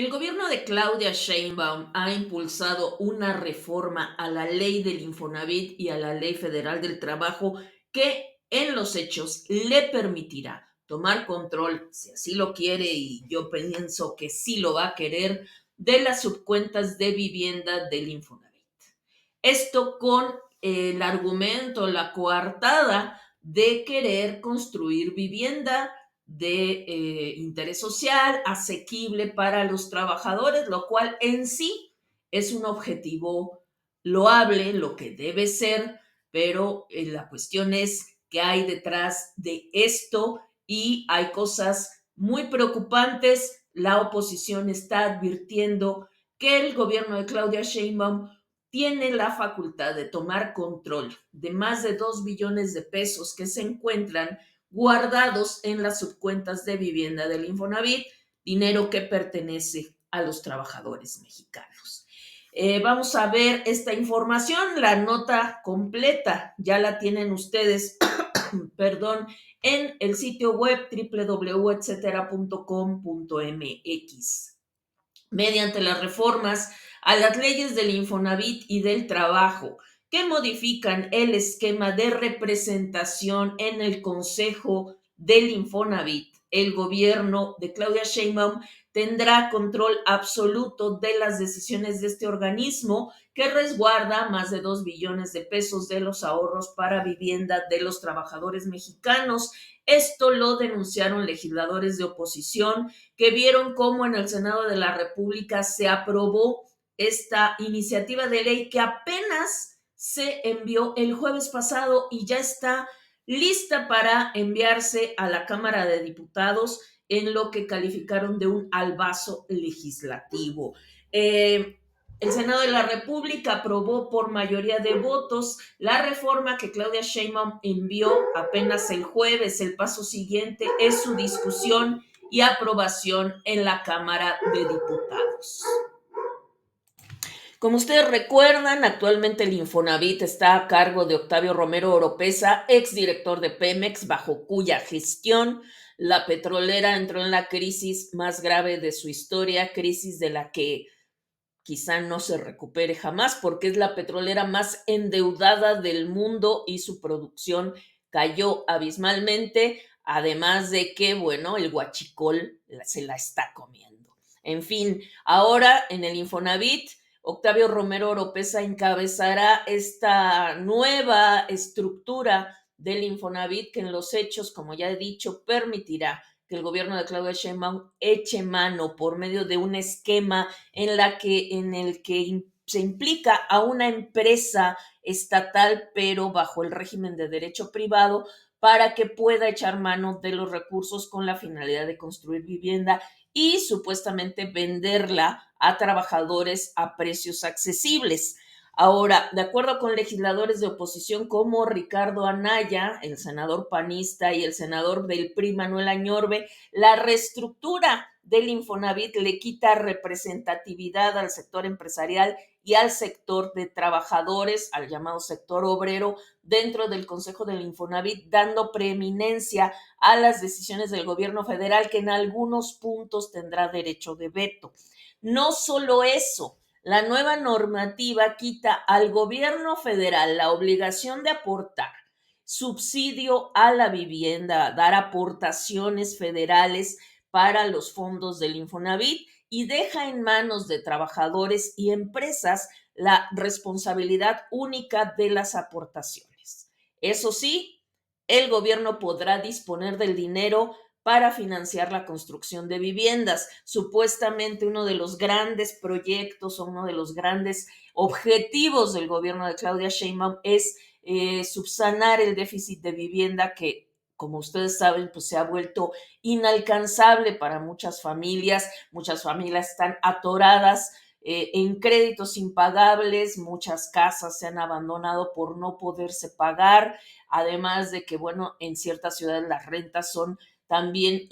El gobierno de Claudia Sheinbaum ha impulsado una reforma a la ley del Infonavit y a la ley federal del trabajo que en los hechos le permitirá tomar control, si así lo quiere, y yo pienso que sí lo va a querer, de las subcuentas de vivienda del Infonavit. Esto con el argumento, la coartada de querer construir vivienda de interés social, asequible para los trabajadores, lo cual en sí es un objetivo loable, lo que debe ser, pero la cuestión es qué hay detrás de esto y hay cosas muy preocupantes. La oposición está advirtiendo que el gobierno de Claudia Sheinbaum tiene la facultad de tomar control de más de 2 billones de pesos que se encuentran guardados en las subcuentas de vivienda del Infonavit, dinero que pertenece a los trabajadores mexicanos. Vamos a ver esta información, la nota completa, ya la tienen ustedes, perdón, en el sitio web www.etcetera.com.mx. Mediante las reformas a las leyes del Infonavit y del trabajo que modifican el esquema de representación en el Consejo del Infonavit. El gobierno de Claudia Sheinbaum tendrá control absoluto de las decisiones de este organismo que resguarda más de 2 billones de pesos de los ahorros para vivienda de los trabajadores mexicanos. Esto lo denunciaron legisladores de oposición que vieron cómo en el Senado de la República se aprobó esta iniciativa de ley que apenas se envió el jueves pasado y ya está lista para enviarse a la Cámara de Diputados en lo que calificaron de un albazo legislativo. El Senado de la República aprobó por mayoría de votos la reforma que Claudia Sheinbaum envió apenas el jueves. El paso siguiente es su discusión y aprobación en la Cámara de Diputados. Como ustedes recuerdan, actualmente el Infonavit está a cargo de Octavio Romero Oropesa, exdirector de Pemex, bajo cuya gestión la petrolera entró en la crisis más grave de su historia, crisis de la que quizá no se recupere jamás, porque es la petrolera más endeudada del mundo y su producción cayó abismalmente, además de que, bueno, el huachicol se la está comiendo. En fin, ahora en el Infonavit, Octavio Romero Oropesa encabezará esta nueva estructura del Infonavit que en los hechos, como ya he dicho, permitirá que el gobierno de Claudia Sheinbaum eche mano por medio de un esquema en el que se implica a una empresa estatal, pero bajo el régimen de derecho privado, para que pueda echar mano de los recursos con la finalidad de construir vivienda y supuestamente venderla a trabajadores a precios accesibles. Ahora, de acuerdo con legisladores de oposición como Ricardo Anaya, el senador panista, y el senador del PRI, Manuel Añorbe, la reestructura del Infonavit le quita representatividad al sector empresarial y al sector de trabajadores, al llamado sector obrero, dentro del Consejo del Infonavit, dando preeminencia a las decisiones del gobierno federal, que en algunos puntos tendrá derecho de veto. No solo eso, la nueva normativa quita al gobierno federal la obligación de aportar subsidio a la vivienda, dar aportaciones federales para los fondos del Infonavit y deja en manos de trabajadores y empresas la responsabilidad única de las aportaciones. Eso sí, el gobierno podrá disponer del dinero para financiar la construcción de viviendas. Supuestamente uno de los grandes proyectos o uno de los grandes objetivos del gobierno de Claudia Sheinbaum es subsanar el déficit de vivienda que, como ustedes saben, pues se ha vuelto inalcanzable para muchas familias. Muchas familias están atoradas en créditos impagables, muchas casas se han abandonado por no poderse pagar, además de que, bueno, en ciertas ciudades las rentas son también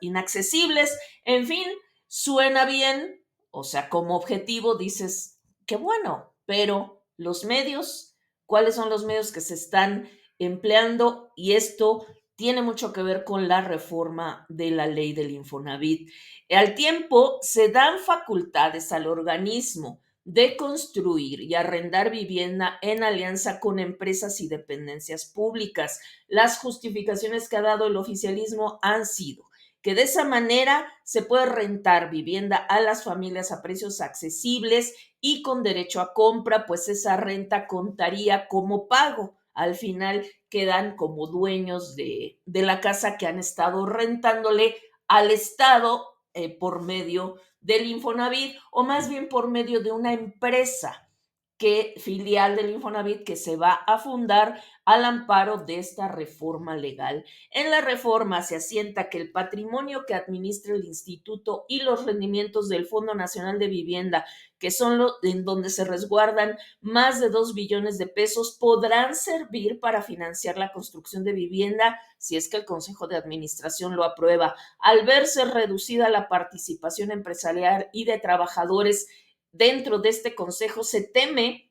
inaccesibles. En fin, suena bien, o sea, como objetivo dices, qué bueno, pero los medios, ¿cuáles son los medios que se están empleando? Y esto tiene mucho que ver con la reforma de la ley del Infonavit. Al tiempo, se dan facultades al organismo de construir y arrendar vivienda en alianza con empresas y dependencias públicas. Las justificaciones que ha dado el oficialismo han sido que de esa manera se puede rentar vivienda a las familias a precios accesibles y con derecho a compra, pues esa renta contaría como pago. Al final quedan como dueños de la casa que han estado rentándole al Estado por medio del Infonavit o más bien por medio de una empresa que filial del Infonavit que se va a fundar al amparo de esta reforma legal. En la reforma se asienta que el patrimonio que administra el instituto y los rendimientos del Fondo Nacional de Vivienda, que son en donde se resguardan más de 2 billones de pesos, podrán servir para financiar la construcción de vivienda si es que el Consejo de Administración lo aprueba. Al verse reducida la participación empresarial y de trabajadores dentro de este consejo, se teme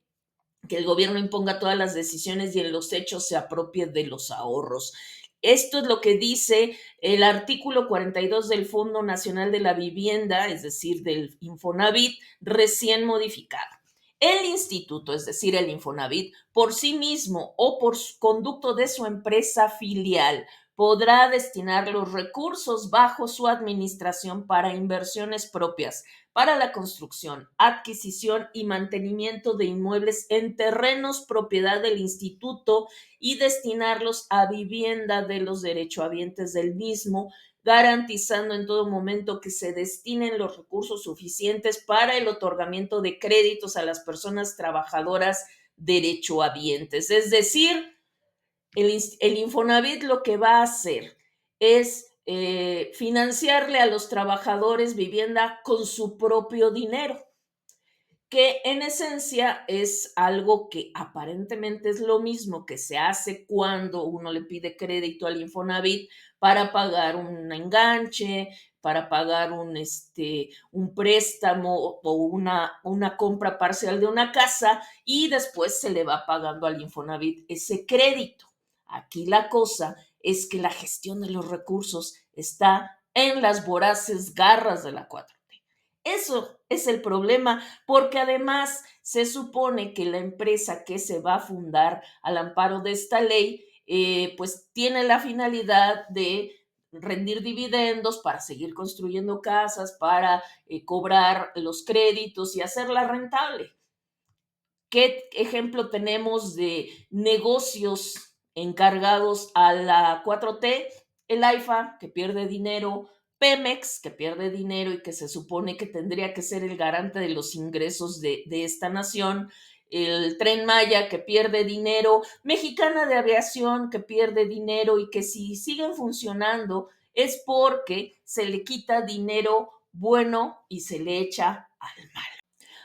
que el gobierno imponga todas las decisiones y en los hechos se apropie de los ahorros. Esto es lo que dice el artículo 42 del Fondo Nacional de la Vivienda, es decir, del Infonavit, recién modificado. El instituto, es decir, el Infonavit, por sí mismo o por conducto de su empresa filial, podrá destinar los recursos bajo su administración para inversiones propias, para la construcción, adquisición y mantenimiento de inmuebles en terrenos propiedad del instituto y destinarlos a vivienda de los derechohabientes del mismo, garantizando en todo momento que se destinen los recursos suficientes para el otorgamiento de créditos a las personas trabajadoras derechohabientes. Es decir, el Infonavit lo que va a hacer es financiarle a los trabajadores vivienda con su propio dinero, que en esencia es algo que aparentemente es lo mismo que se hace cuando uno le pide crédito al Infonavit para pagar un enganche, para pagar un préstamo o una compra parcial de una casa y después se le va pagando al Infonavit ese crédito. Aquí la cosa es que la gestión de los recursos está en las voraces garras de la 4. Eso es el problema, porque además se supone que la empresa que se va a fundar al amparo de esta ley, pues tiene la finalidad de rendir dividendos para seguir construyendo casas, para cobrar los créditos y hacerla rentable. ¿Qué ejemplo tenemos de negocios encargados a la 4T? El AIFA, que pierde dinero, Pemex, que pierde dinero y que se supone que tendría que ser el garante de los ingresos de esta nación, el Tren Maya, que pierde dinero, Mexicana de Aviación, que pierde dinero y que si siguen funcionando es porque se le quita dinero bueno y se le echa al mal.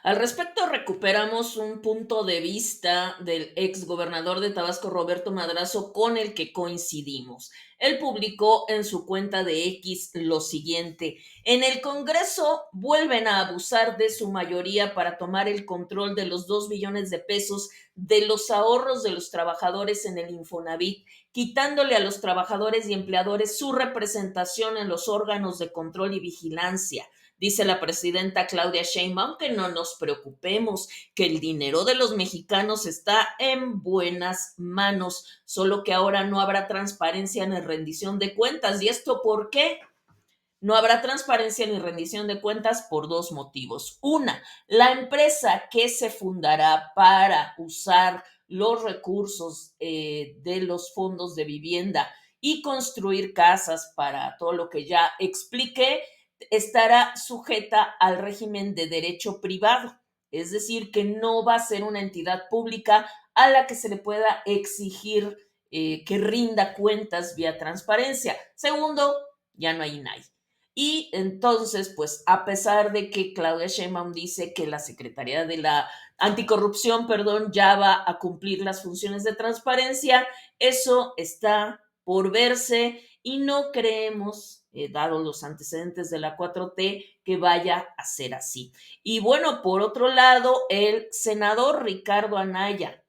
Al respecto, recuperamos un punto de vista del ex gobernador de Tabasco, Roberto Madrazo, con el que coincidimos. Él publicó en su cuenta de X lo siguiente: en el Congreso vuelven a abusar de su mayoría para tomar el control de los 2 billones de pesos de los ahorros de los trabajadores en el Infonavit, quitándole a los trabajadores y empleadores su representación en los órganos de control y vigilancia. Dice la presidenta Claudia Sheinbaum que no nos preocupemos, que el dinero de los mexicanos está en buenas manos, solo que ahora no habrá transparencia ni rendición de cuentas. ¿Y esto por qué? No habrá transparencia ni rendición de cuentas por 2 motivos. Una, la empresa que se fundará para usar los recursos de los fondos de vivienda y construir casas para todo lo que ya expliqué, estará sujeta al régimen de derecho privado, es decir, que no va a ser una entidad pública a la que se le pueda exigir que rinda cuentas vía transparencia. Segundo, ya no hay INAI. Y entonces, pues, a pesar de que Claudia Sheinbaum dice que la Secretaría de la Anticorrupción, perdón, ya va a cumplir las funciones de transparencia, eso está por verse y no creemos, dado los antecedentes de la 4T, que vaya a ser así. Y bueno, por otro lado, el senador Ricardo Anaya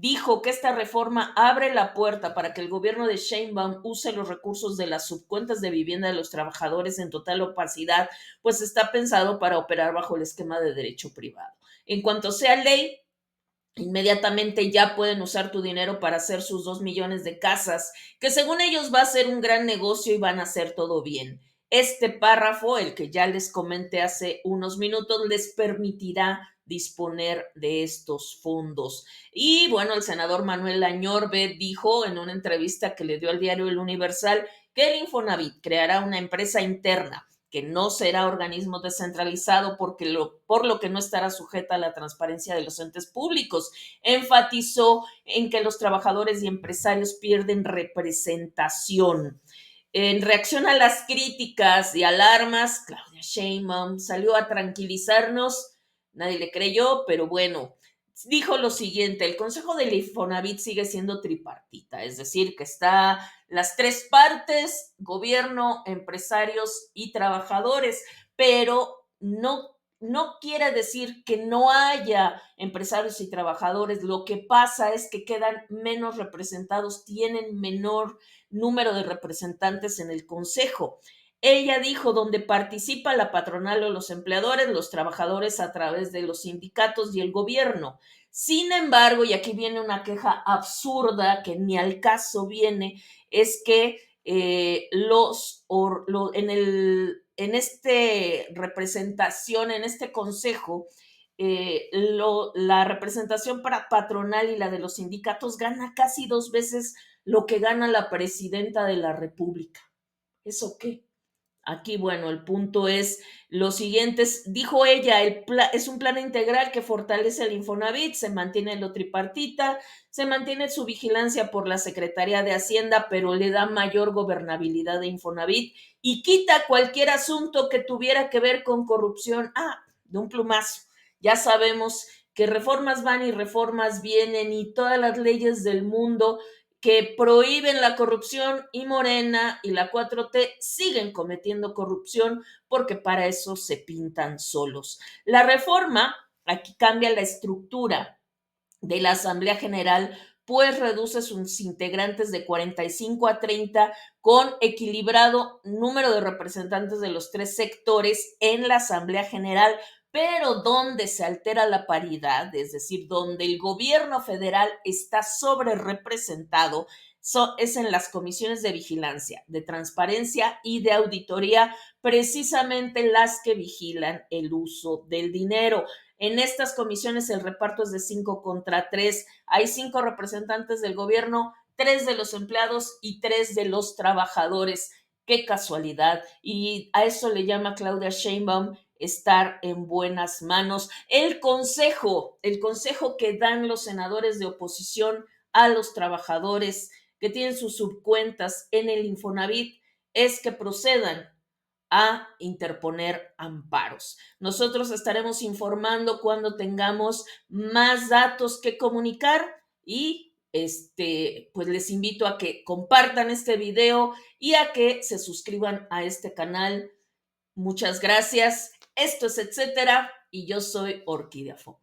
dijo que esta reforma abre la puerta para que el gobierno de Sheinbaum use los recursos de las subcuentas de vivienda de los trabajadores en total opacidad, pues está pensado para operar bajo el esquema de derecho privado. En cuanto sea ley, inmediatamente ya pueden usar tu dinero para hacer sus 2 millones de casas, que según ellos va a ser un gran negocio y van a hacer todo bien. Este párrafo, el que ya les comenté hace unos minutos, les permitirá disponer de estos fondos. Y bueno, el senador Manuel Añorbe dijo en una entrevista que le dio al diario El Universal que el Infonavit creará una empresa interna que no será organismo descentralizado por lo que no estará sujeta a la transparencia de los entes públicos. Enfatizó en que los trabajadores y empresarios pierden representación. En reacción a las críticas y alarmas, Claudia Sheinbaum salió a tranquilizarnos. Nadie le creyó, pero bueno, dijo lo siguiente: el Consejo del Infonavit sigue siendo tripartita, es decir, que está las tres partes, gobierno, empresarios y trabajadores, pero no quiere decir que no haya empresarios y trabajadores. Lo que pasa es que quedan menos representados, tienen menor número de representantes en el Consejo. Ella dijo: donde participa la patronal o los empleadores, los trabajadores a través de los sindicatos y el gobierno. Sin embargo, y aquí viene una queja absurda que ni al caso viene, es que en este representación, en este consejo, la representación para patronal y la de los sindicatos gana casi 2 veces lo que gana la presidenta de la República. ¿Eso qué? Aquí, bueno, el punto es lo siguiente, dijo ella: es un plan integral que fortalece el Infonavit, se mantiene lo tripartita, se mantiene su vigilancia por la Secretaría de Hacienda, pero le da mayor gobernabilidad de Infonavit y quita cualquier asunto que tuviera que ver con corrupción. De un plumazo. Ya sabemos que reformas van y reformas vienen y todas las leyes del mundo que prohíben la corrupción, y Morena y la 4T siguen cometiendo corrupción porque para eso se pintan solos. La reforma aquí cambia la estructura de la Asamblea General, pues reduce sus integrantes de 45 a 30 con equilibrado número de representantes de los tres sectores en la Asamblea General, pero donde se altera la paridad, es decir, donde el gobierno federal está sobre representado, es en las comisiones de vigilancia, de transparencia y de auditoría, precisamente las que vigilan el uso del dinero. En estas comisiones el reparto es de 5 contra 3. Hay 5 representantes del gobierno, 3 de los empleados y 3 de los trabajadores. Qué casualidad. Y a eso le llama Claudia Sheinbaum estar en buenas manos. El consejo que dan los senadores de oposición a los trabajadores que tienen sus subcuentas en el Infonavit es que procedan a interponer amparos. Nosotros estaremos informando cuando tengamos más datos que comunicar y pues les invito a que compartan este video y a que se suscriban a este canal. Muchas gracias. Esto es Etcétera y yo soy Orquídea Fo.